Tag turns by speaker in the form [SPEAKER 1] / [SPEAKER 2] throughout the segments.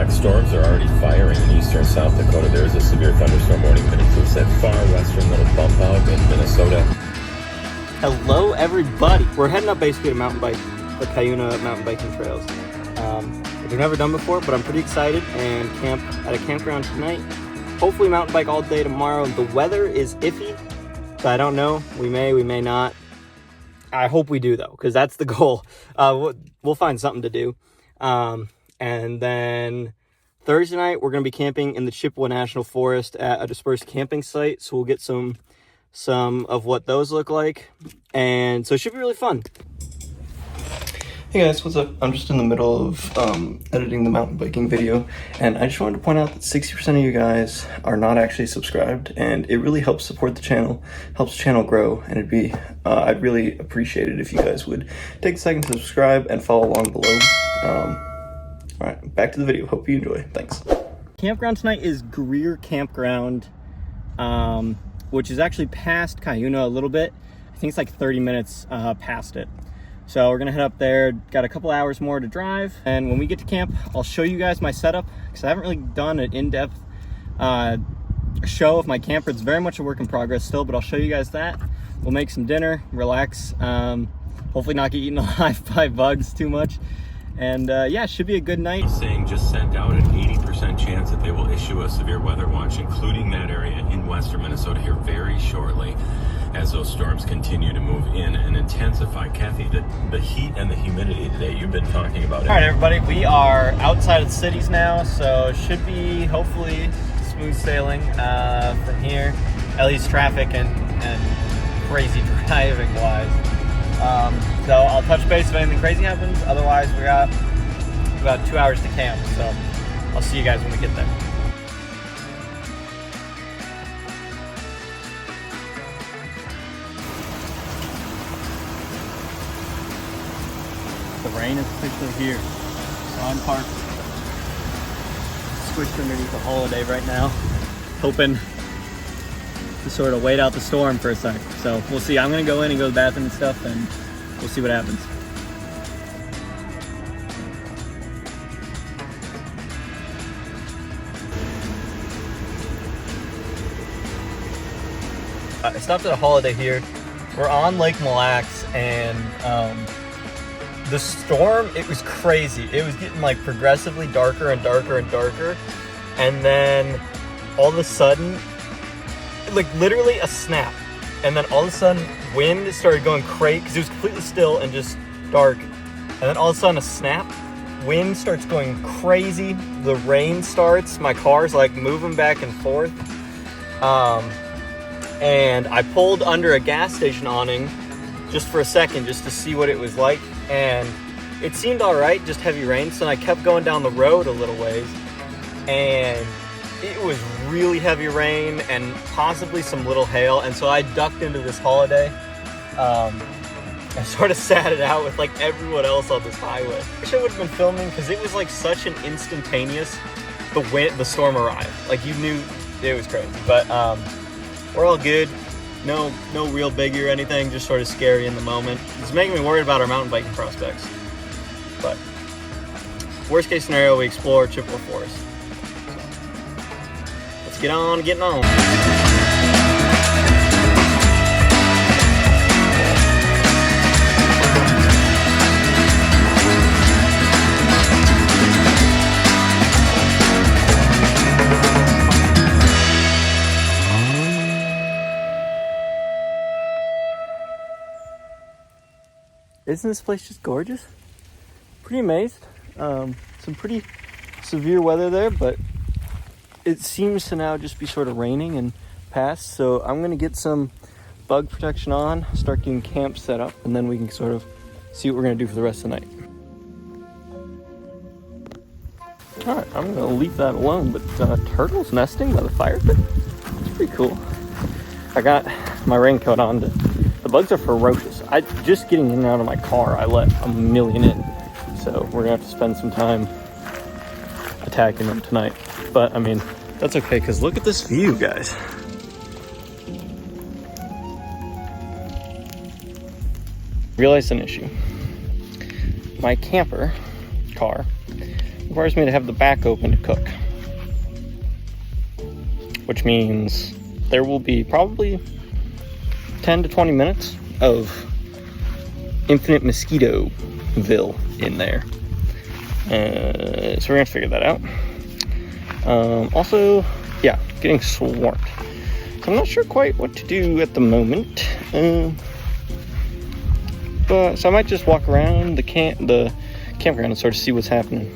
[SPEAKER 1] Black storms are already firing in eastern South Dakota. There is a severe thunderstorm warning that includes that far western little bump out in Minnesota.
[SPEAKER 2] Hello, everybody. We're heading up basically to mountain bike, the Cuyuna mountain biking trails. Which I've never done before, but I'm pretty excited, and camp at a campground tonight. Hopefully mountain bike all day tomorrow. The weather is iffy, so I don't know. We may not. I hope we do though, because that's the goal. We'll find something to do. And then Thursday night, we're going to be camping in the Chippewa National Forest at a dispersed camping site. So we'll get some of what those look like. And so it should be really fun.
[SPEAKER 3] Hey guys, what's up? I'm just in the middle of editing the mountain biking video, and I just wanted to point out that 60% of you guys are not actually subscribed, and it really helps support the channel, helps the channel grow, and I'd really appreciate it if you guys would take a second to subscribe and follow along below. Alright, back to the video. Hope you enjoy. Thanks.
[SPEAKER 2] Campground tonight is Greer Campground, which is actually past Cuyuna a little bit. I think it's like 30 minutes past it. So we're gonna head up there, got a couple hours more to drive, and when we get to camp, I'll show you guys my setup, because I haven't really done an in-depth show of my camper. It's very much a work in progress still, but I'll show you guys that. We'll make some dinner, relax, hopefully not get eaten alive by bugs too much, and yeah, it should be a good night.
[SPEAKER 1] Saying just sent out an 80% chance that they will issue a severe weather watch, including that area in western Minnesota here very shortly, as those storms continue to move in and intensify. Kathy, the heat and the humidity today, you've been talking about it.
[SPEAKER 2] All right, everybody, we are outside of the cities now, so it should be hopefully smooth sailing from here, at least traffic and crazy driving wise. So I'll touch base if anything crazy happens. Otherwise, we got about 2 hours to camp, so I'll see you guys when we get there. The rain is officially here, so I'm parked squished underneath the holiday right now, hoping to sort of wait out the storm for a sec. So we'll see. I'm gonna go in and go to the bathroom and stuff, and we'll see what happens. I stopped at a holiday here. We're on Lake Mille Lacs, and the storm, it was crazy. It was getting like progressively darker and darker and darker. And then all of a sudden, like literally a snap. And then all of a sudden, wind started going crazy because it was completely still and just dark. And then all of a sudden, a snap. Wind starts going crazy. The rain starts. My car's like moving back and forth. And I pulled under a gas station awning just for a second, just to see what it was like. And it seemed all right, just heavy rain. So I kept going down the road a little ways, and it was really heavy rain and possibly some little hail. And so I ducked into this holiday. I sort of sat it out with like everyone else on this highway. I wish I would have been filming, because it was like such an instantaneous, the storm arrived. Like you knew it was crazy, but we're all good. No real biggie or anything, just sort of scary in the moment. It's making me worried about our mountain biking prospects. But worst case scenario, we explore Chippewa Forest. So, let's get on getting on. Isn't this place just gorgeous? Pretty amazed. Some pretty severe weather there, but it seems to now just be sort of raining and pass. So I'm gonna get some bug protection on, start getting camp set up, and then we can sort of see what we're gonna do for the rest of the night. All right, I'm gonna leave that alone, but turtles nesting by the fire pit? It's pretty cool. I got my raincoat on. The bugs are ferocious. Just getting in and out of my car, I let a million in. So we're gonna have to spend some time attacking them tonight. But I mean, that's okay, because look at this view, guys. Realized an issue. My camper car requires me to have the back open to cook, which means there will be probably 10 to 20 minutes of infinite Mosquitoville in there. So we're gonna figure that out. Also, yeah, getting swarmed. So I'm not sure quite what to do at the moment. But so I might just walk around the campground and sort of see what's happening.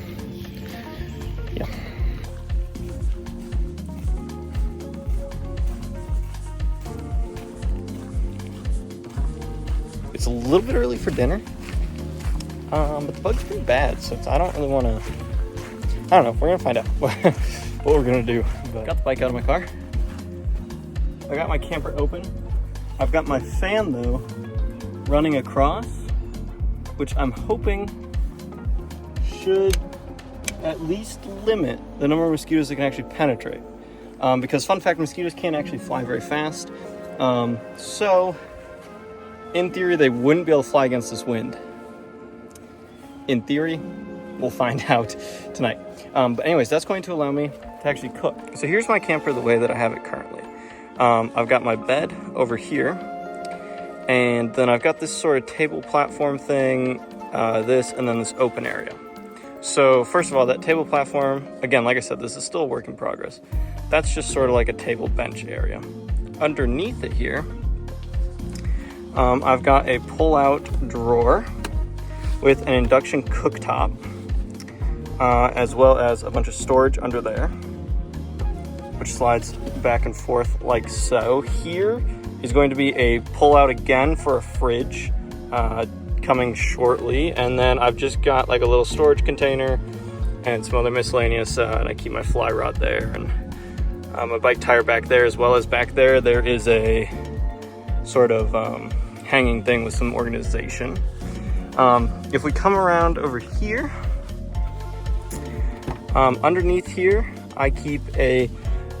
[SPEAKER 2] Yeah. It's a little bit early for dinner, but the bug's pretty bad, so I don't really want to. I don't know. We're gonna find out what we're gonna do. But got the bike out of my car. I got my camper open. I've got my fan though running across, which I'm hoping should at least limit the number of mosquitoes that can actually penetrate. Because fun fact, mosquitoes can't actually fly very fast. So in theory, they wouldn't be able to fly against this wind. In theory, we'll find out tonight. But anyways, that's going to allow me to actually cook. So here's my camper the way that I have it currently. I've got my bed over here, and then I've got this sort of table platform thing, this, and then this open area. So first of all, that table platform, again, like I said, this is still a work in progress. That's just sort of like a table bench area. Underneath it here, I've got a pull-out drawer with an induction cooktop, as well as a bunch of storage under there, which slides back and forth like so. Here is going to be a pull-out again for a fridge, coming shortly, and then I've just got like a little storage container and some other miscellaneous, and I keep my fly rod there, and my bike tire back there, as well as back there is a sort of hanging thing with some organization. If we come around over here, underneath here, I keep a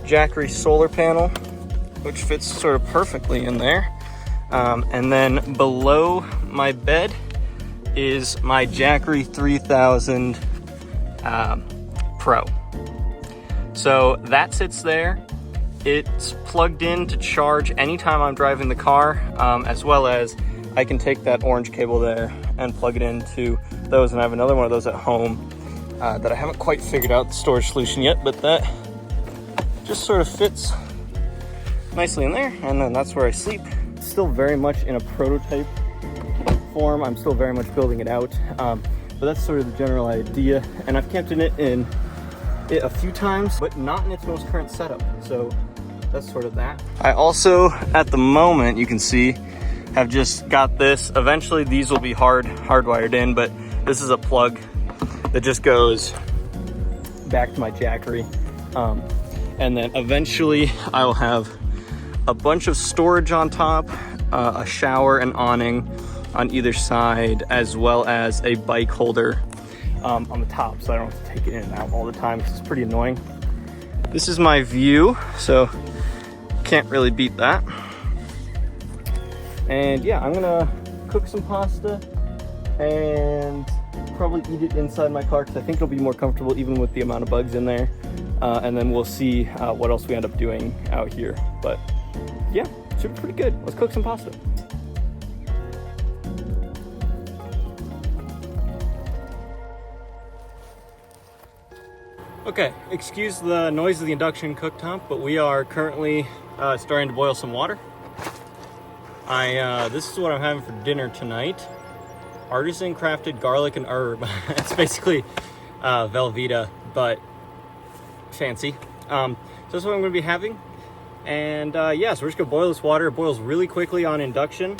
[SPEAKER 2] Jackery solar panel, which fits sort of perfectly in there. And then below my bed is my Jackery 3000 Pro. So that sits there. It's plugged in to charge anytime I'm driving the car, as well as I can take that orange cable there and plug it into those. And I have another one of those at home that I haven't quite figured out the storage solution yet, but that just sort of fits nicely in there. And then that's where I sleep. It's still very much in a prototype form. I'm still very much building it out, but that's sort of the general idea. And I've camped in it a few times, but not in its most current setup. So that's sort of that. I also, at the moment, you can see, have just got this. Eventually these will be hardwired in, but this is a plug that just goes back to my Jackery. And then eventually I will have a bunch of storage on top, a shower and awning on either side, as well as a bike holder on the top, so I don't have to take it in and out all the time because it's pretty annoying. This is my view, so can't really beat that. And yeah, I'm gonna cook some pasta and probably eat it inside my car because I think it'll be more comfortable even with the amount of bugs in there. And then we'll see what else we end up doing out here. But yeah, should be pretty good. Let's cook some pasta. Okay, excuse the noise of the induction cooktop, but we are currently starting to boil some water. This is what I'm having for dinner tonight. Artisan crafted garlic and herb. It's basically Velveeta, but fancy. So that's what I'm going to be having. And yeah, so we're just going to boil this water. It boils really quickly on induction.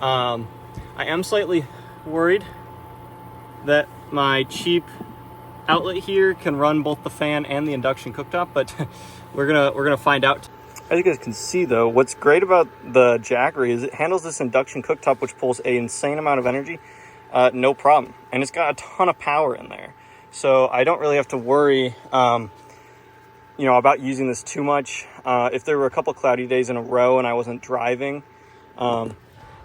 [SPEAKER 2] I am slightly worried that my cheap outlet here can run both the fan and the induction cooktop, but we're gonna find out. As you guys can see though, what's great about the Jackery is it handles this induction cooktop, which pulls an insane amount of energy, no problem. And it's got a ton of power in there. So I don't really have to worry, about using this too much. If there were a couple cloudy days in a row and I wasn't driving, I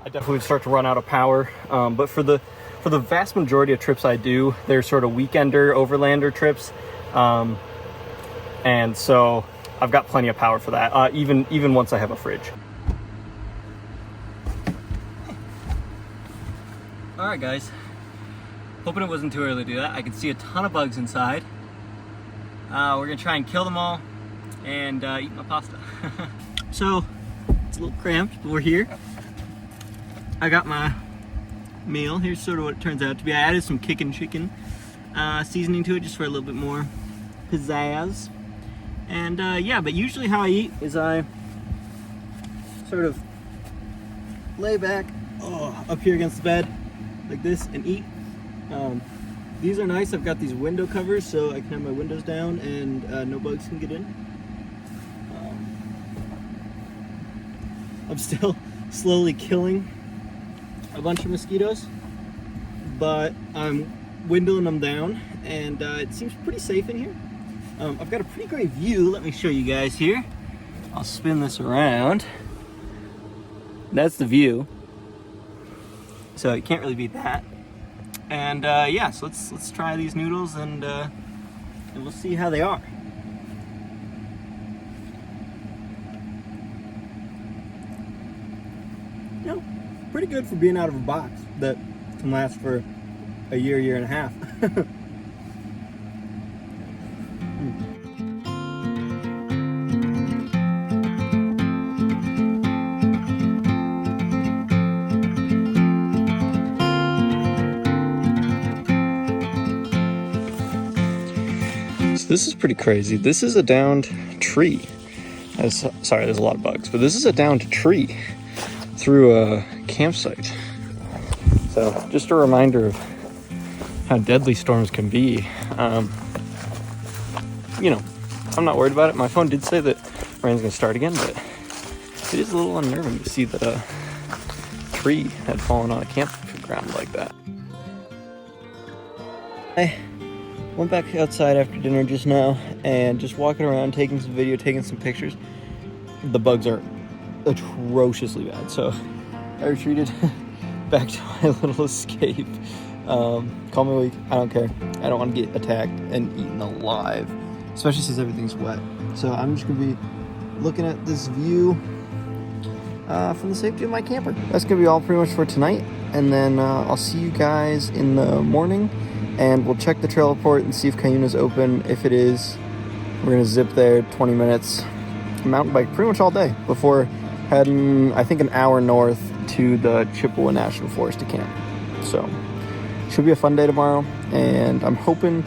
[SPEAKER 2] definitely would start to run out of power. But for the for the vast majority of trips I do, they're sort of weekender overlander trips. And so I've got plenty of power for that, even once I have a fridge. All right, guys. Hoping it wasn't too early to do that. I can see a ton of bugs inside. We're gonna try and kill them all and eat my pasta. So it's a little cramped, but we're here. I got my meal. Here's sort of what it turns out to be. I added some kickin' chicken seasoning to it just for a little bit more pizzazz. And yeah, but usually how I eat is I sort of lay back up here against the bed like this and eat. These are nice. I've got these window covers so I can have my windows down and no bugs can get in. I'm still slowly killing a bunch of mosquitoes, but I'm windowing them down and it seems pretty safe in here. I've got a pretty great view. Let me show you guys here. I'll spin this around. That's the view. So you can't really beat that. And yeah, so let's try these noodles and we'll see how they are. You know, pretty good for being out of a box that can last for a year and a half. This is pretty crazy. This is a downed tree. Sorry, there's a lot of bugs, but this is a downed tree through a campsite. So just a reminder of how deadly storms can be. You know, I'm not worried about it. My phone did say that rain's gonna start again, but it is a little unnerving to see that a tree had fallen on a campground like that. I went back outside after dinner just now and just walking around, taking some video, taking some pictures. The bugs are atrociously bad, so I retreated back to my little escape. Call me weak, I don't care. I don't want to get attacked and eaten alive, especially since everything's wet. So I'm just gonna be looking at this view from the safety of my camper. That's gonna be all pretty much for tonight, and then I'll see you guys in the morning. And we'll check the trail report and see if Cuyuna's open. If it is, we're gonna zip there 20 minutes, mountain bike pretty much all day before heading, I think, an hour north to the Chippewa National Forest to camp. So should be a fun day tomorrow, and I'm hoping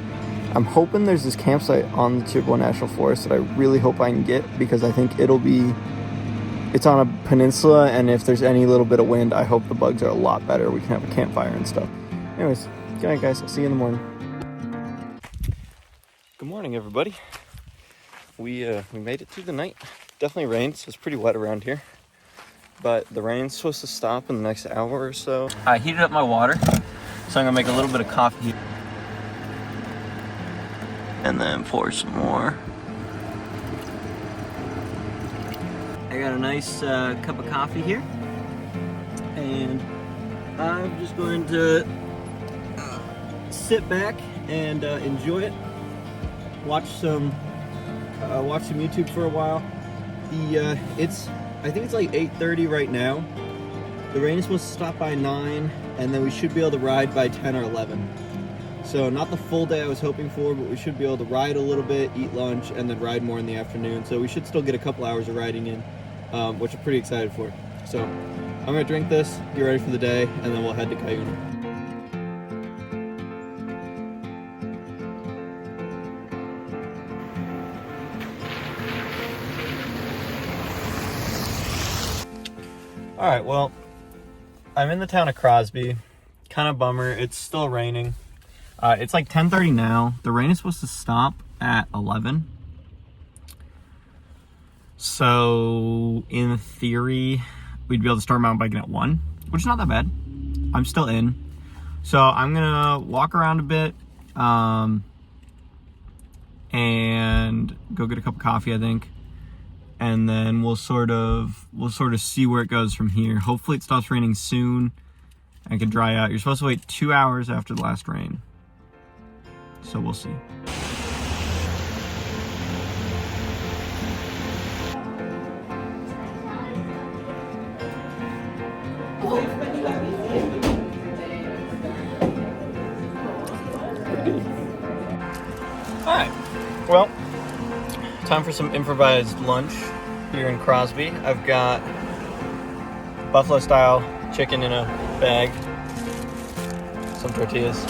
[SPEAKER 2] there's this campsite on the Chippewa National Forest that I really hope I can get, because I think it's on a peninsula, and if there's any little bit of wind, I hope the bugs are a lot better. We can have a campfire and stuff. Anyways, good night, guys. I'll see you in the morning. Good morning, everybody. We made it through the night. Definitely rained, so it's pretty wet around here. But the rain's supposed to stop in the next hour or so. I heated up my water, so I'm gonna make a little bit of coffee and then pour some more. I got a nice cup of coffee here, and I'm just going to sit back and enjoy it. Watch some YouTube for a while. I think it's like 8:30 right now. The rain is supposed to stop by 9, and then we should be able to ride by 10 or 11. So not the full day I was hoping for, but we should be able to ride a little bit, eat lunch, and then ride more in the afternoon. So we should still get a couple hours of riding in, which I'm pretty excited for. So I'm gonna drink this, get ready for the day, and then we'll head to Cuyuna. All right, well, I'm in the town of Crosby. Kind of bummer. It's still raining. It's like 10:30 now. The rain is supposed to stop at 11. So in theory, we'd be able to start mountain biking at 1, which is not that bad. I'm still in. So I'm gonna walk around a bit and go get a cup of coffee, I think. And then we'll sort of see where it goes from here. Hopefully it stops raining soon. and it could dry out. You're supposed to wait 2 hours after the last rain. So we'll see. Alright, well, time for some improvised lunch here in Crosby. I've got buffalo style chicken in a bag, some tortillas.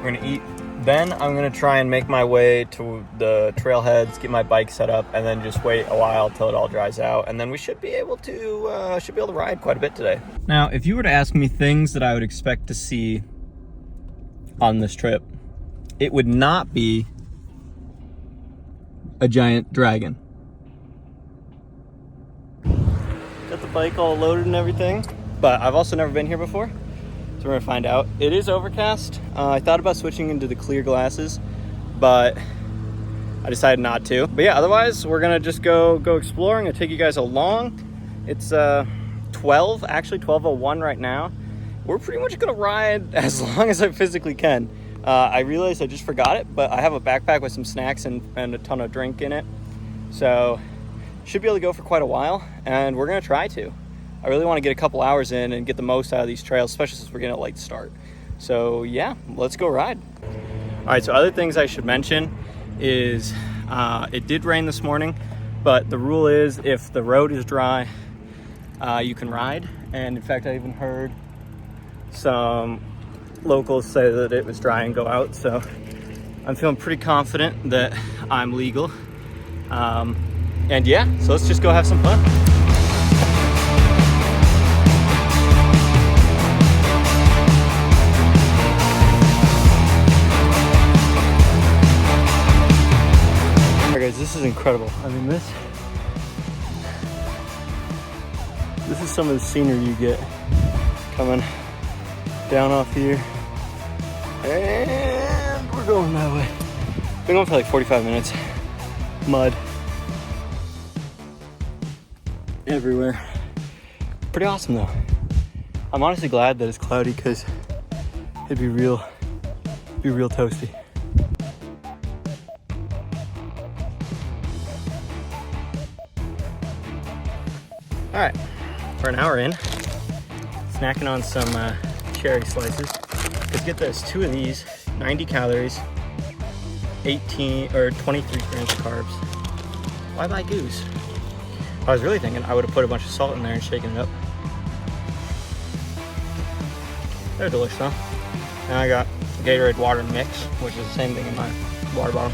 [SPEAKER 2] We're gonna eat. Then I'm gonna try and make my way to the trailheads, get my bike set up, and then just wait a while till it all dries out. And then we should be able to ride quite a bit today. Now, if you were to ask me things that I would expect to see on this trip, it would not be a giant dragon. Got the bike all loaded and everything, but I've also never been here before, so we're gonna find out. It is overcast. I thought about switching into the clear glasses, but I decided not to. But yeah, otherwise we're gonna just go exploring and take you guys along. It's 12:01 right now. We're pretty much gonna ride as long as I physically can. I realized I just forgot it, but I have a backpack with some snacks and a ton of drink in it. So should be able to go for quite a while, and we're gonna try to. I really wanna get a couple hours in and get the most out of these trails, especially since we're getting a late start. So yeah, let's go ride. All right, so other things I should mention is it did rain this morning, but the rule is if the road is dry, you can ride. And in fact, I even heard some locals say that it was dry and go out, so I'm feeling pretty confident that I'm legal. And yeah, so let's just go have some fun. Alright guys, this is incredible. I mean, this is some of the scenery you get coming down off here, and we're going that way. Been going for like 45 minutes. Mud everywhere. Pretty awesome though. I'm honestly glad that it's cloudy because it'd be real toasty. All right, we're an hour in, snacking on some cherry slices. Because get this, 2 of these, 90 calories, 23 grams of carbs. Why buy goose? I was really thinking I would have put a bunch of salt in there and shaken it up. They're delicious, though. And I got Gatorade water mix, which is the same thing in my water bottle.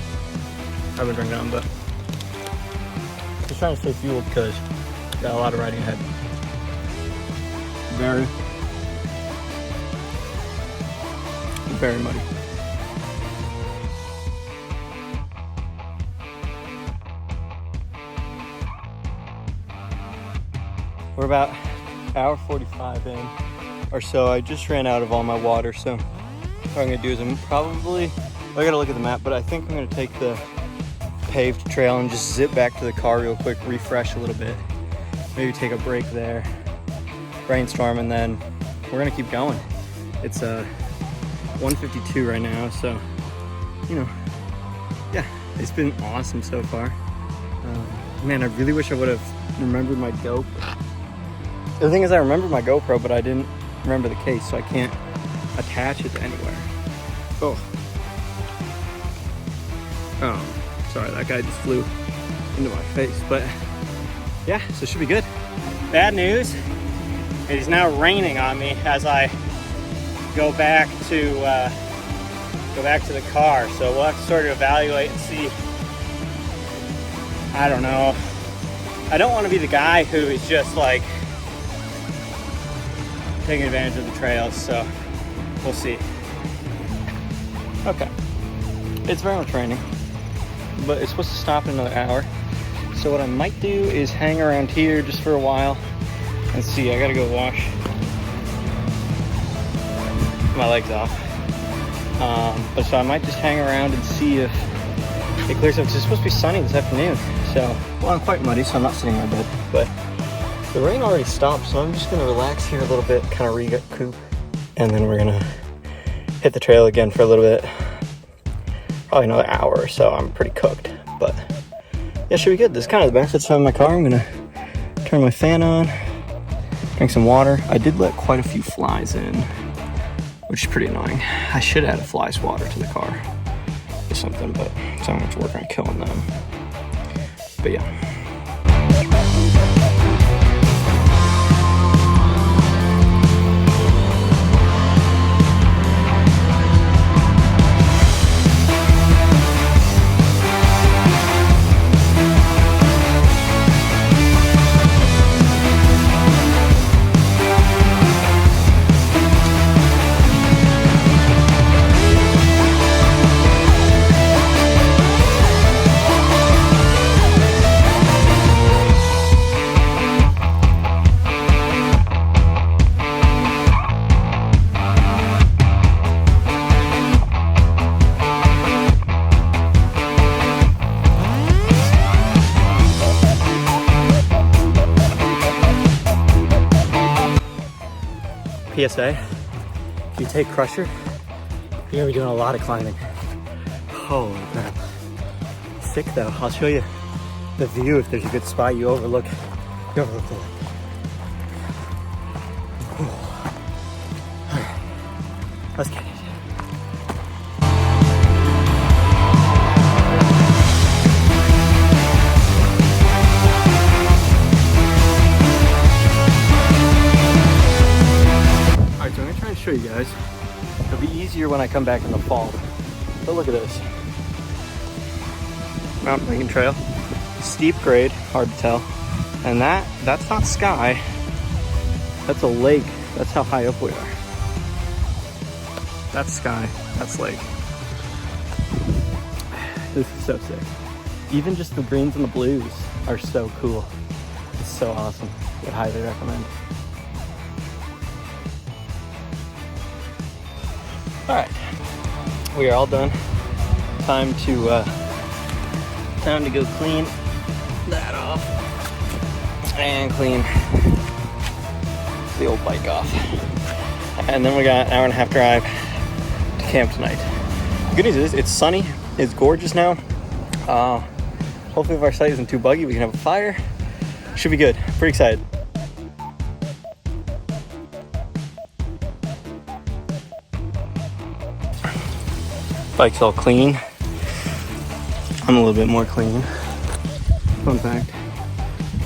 [SPEAKER 2] I've been drinking them, but just trying to stay fueled because got a lot of riding ahead. Very muddy. We're about hour 45 in or so. I just ran out of all my water, so what I'm gonna do is I gotta look at the map, but I think I'm gonna take the paved trail and just zip back to the car real quick, refresh a little bit, maybe take a break there, brainstorm, and then we're gonna keep going. It's 1:52 right now, so yeah, it's been awesome so far. Man, I really wish I would have remembered my GoPro. The thing is, I remembered my GoPro, but I didn't remember the case, so I can't attach it to anywhere. Oh, sorry, that guy just flew into my face, but yeah, so it should be good. Bad news, it is now raining on me as I go back to the car, so we'll have to sort of evaluate and see. I don't know. I don't want to be the guy who is just like taking advantage of the trails, so we'll see. Okay, it's very much raining, but it's supposed to stop in another hour, so what I might do is hang around here just for a while and see. I gotta go wash my legs off, but so I might just hang around and see if it clears up, because it's supposed to be sunny this afternoon. So, well, I'm quite muddy, so I'm not sitting in my bed, but the rain already stopped, so I'm just gonna relax here a little bit, kind of recoup, and then we're gonna hit the trail again for a little bit. Probably another hour or so. I'm pretty cooked, but yeah, should be good. This is kind of the benefits of having my car. I'm gonna turn my fan on, drink some water. I did let quite a few flies in, which is pretty annoying. I should add a fly swatter to the car or something, but so I'm gonna have to work on killing them. But yeah. PSA, if you take Crusher, you're gonna be doing a lot of climbing. Holy crap. Sick though. I'll show you the view if there's a good spot you overlook the lake. Alright, let's get it. Show you guys. It'll be easier when I come back in the fall. But look at this. Mountain biking trail. Steep grade, hard to tell. And that's not sky. That's a lake. That's how high up we are. That's sky. That's lake. This is so sick. Even just the greens and the blues are so cool. It's so awesome. Would highly recommend. All right, we are all done. Time to go clean that off and clean the old bike off. And then we got an hour and a half drive to camp tonight. Good news is it's sunny, it's gorgeous now. Hopefully if our site isn't too buggy, we can have a fire. Should be good, pretty excited. Bike's all clean. I'm a little bit more clean. Fun fact,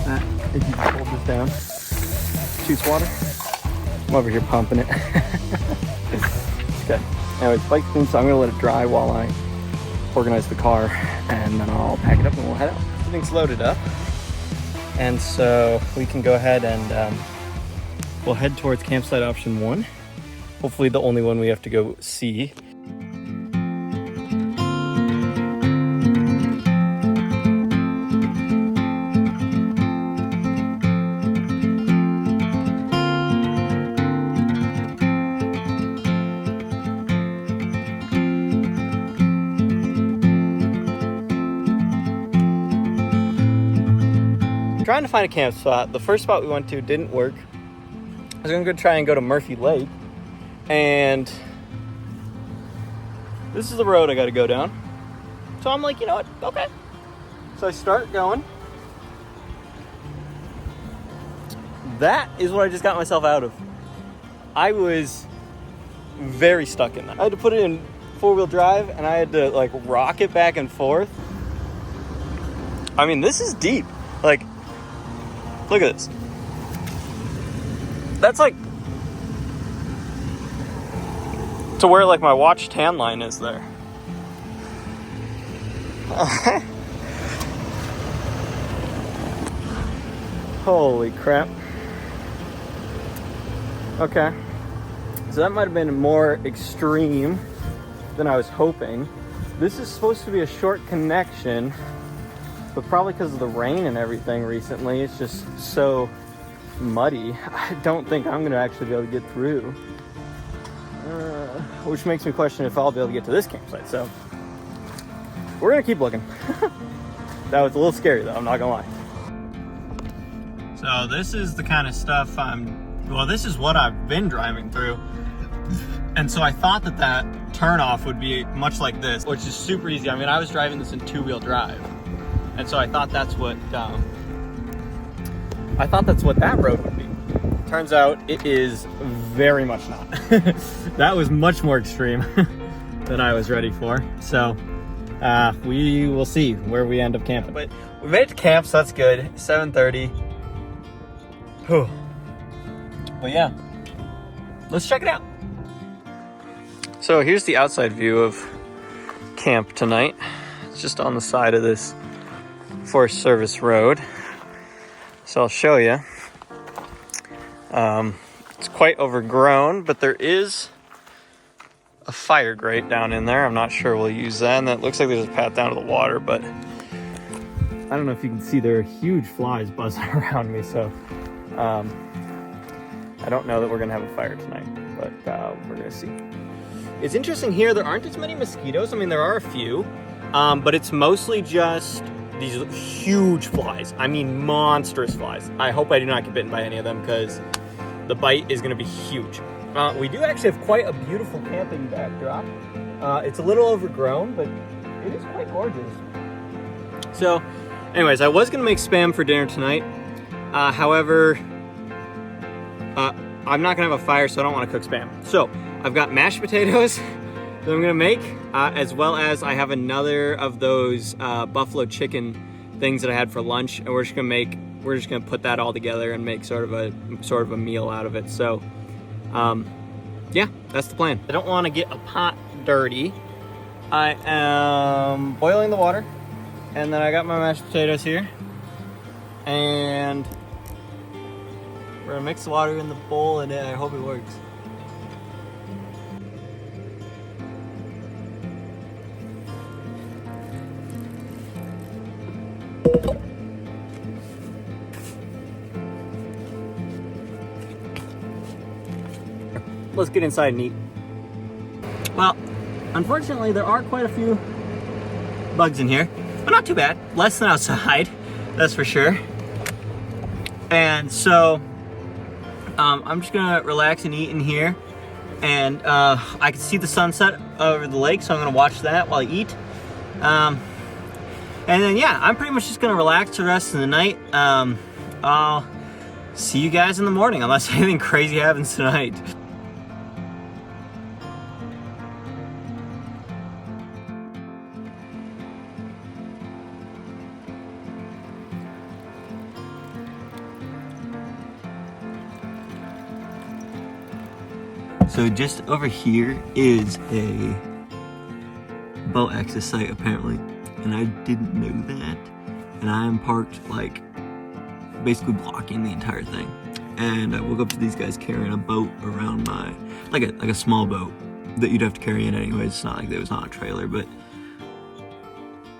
[SPEAKER 2] that if you hold this down, shoots water. I'm over here pumping it. Okay. Anyways, bike's clean, so I'm gonna let it dry while I organize the car, and then I'll pack it up and we'll head out. Everything's loaded up, and so we can go ahead and we'll head towards campsite option 1. Hopefully the only one we have to go see. Trying to find a camp spot. The first spot we went to didn't work. I was gonna try and go to Murphy Lake, and this is the road I gotta go down. So I'm like, you know what, okay. So I start going. That is what I just got myself out of. I was very stuck in that. I had to put it in 4-wheel drive, and I had to like rock it back and forth. I mean, this is deep. Like, look at this. That's like to where like my watch tan line is there. Holy crap. Okay. So that might have been more extreme than I was hoping. This is supposed to be a short connection, but probably because of the rain and everything recently, it's just so muddy. I don't think I'm gonna actually be able to get through. Which makes me question if I'll be able to get to this campsite, so we're gonna keep looking. That was a little scary though, I'm not gonna lie. So this is the kind of stuff this is what I've been driving through. And so I thought that that turnoff would be much like this, which is super easy. I mean, I was driving this in 2-wheel drive. And so I thought that's what that road would be. Turns out it is very much not. That was much more extreme than I was ready for. So we will see where we end up camping. But we made it to camp, so that's good. 7:30. Whew. But yeah, let's check it out. So here's the outside view of camp tonight. It's just on the side of this Forest Service road. So I'll show you. It's quite overgrown, but there is a fire grate down in there. I'm not sure we'll use that. And that looks like there's a path down to the water, but I don't know if you can see, there are huge flies buzzing around me. So I don't know that we're gonna have a fire tonight, but we're gonna see. It's interesting here, there aren't as many mosquitoes. I mean, there are a few, but it's mostly just these huge flies. I mean, monstrous flies. I hope I do not get bitten by any of them because the bite is gonna be huge. We do actually have quite a beautiful camping backdrop. It's a little overgrown, but it is quite gorgeous. So, anyways, I was gonna make Spam for dinner tonight. However, I'm not gonna have a fire, so I don't wanna cook Spam. So, I've got mashed potatoes that I'm gonna make, as well as I have another of those buffalo chicken things that I had for lunch, and we're just gonna put that all together and make sort of a meal out of it. So, yeah, that's the plan. I don't want to get a pot dirty. I am boiling the water, and then I got my mashed potatoes here, and we're gonna mix the water in the bowl, and I hope it works. Let's get inside and eat. Well, unfortunately, there are quite a few bugs in here, but not too bad. Less than outside, that's for sure. And so, I'm just gonna relax and eat in here. And I can see the sunset over the lake, so I'm gonna watch that while I eat. And then, yeah, I'm pretty much just gonna relax the rest of the night. I'll see you guys in the morning, unless anything crazy happens tonight. So just over here is a boat access site apparently, and I didn't know that. And I am parked like basically blocking the entire thing. And I woke up to these guys carrying a boat around my, like a small boat that you'd have to carry in anyways. It's not like it was not a trailer, but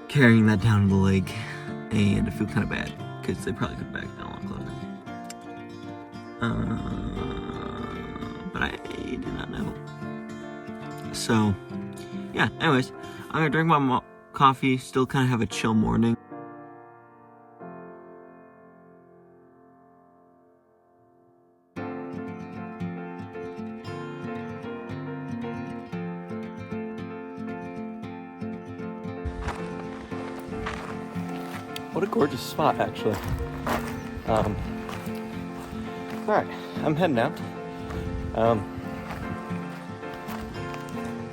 [SPEAKER 2] carrying that down to the lake, and I feel kind of bad because they probably could have backed down a lot closer. But I did not know. So, yeah, anyways, I'm gonna drink my coffee, still kind of have a chill morning. What a gorgeous spot, actually. Alright, I'm heading out.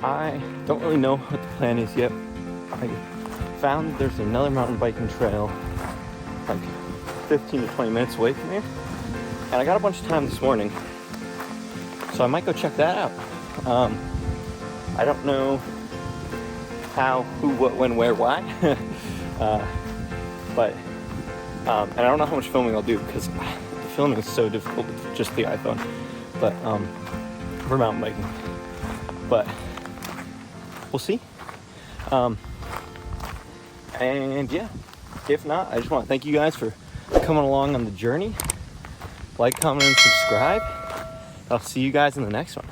[SPEAKER 2] I don't really know what the plan is yet. I found there's another mountain biking trail like 15 to 20 minutes away from here, and I got a bunch of time this morning, so I might go check that out. I don't know how, who, what, when, where, why, but and I don't know how much filming I'll do because the filming is so difficult with just the iPhone. But for mountain biking, but we'll see. And yeah, if not, I just want to thank you guys for coming along on the journey. Like, comment, and subscribe. I'll see you guys in the next one.